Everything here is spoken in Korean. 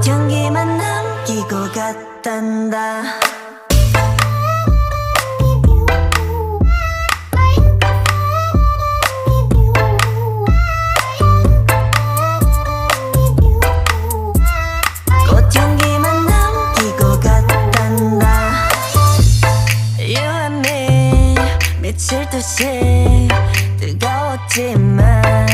꽃향기만 남기고 갔단다. 꽃향기만 남기고 갔단다. You and me 미칠 듯이 뜨거웠지만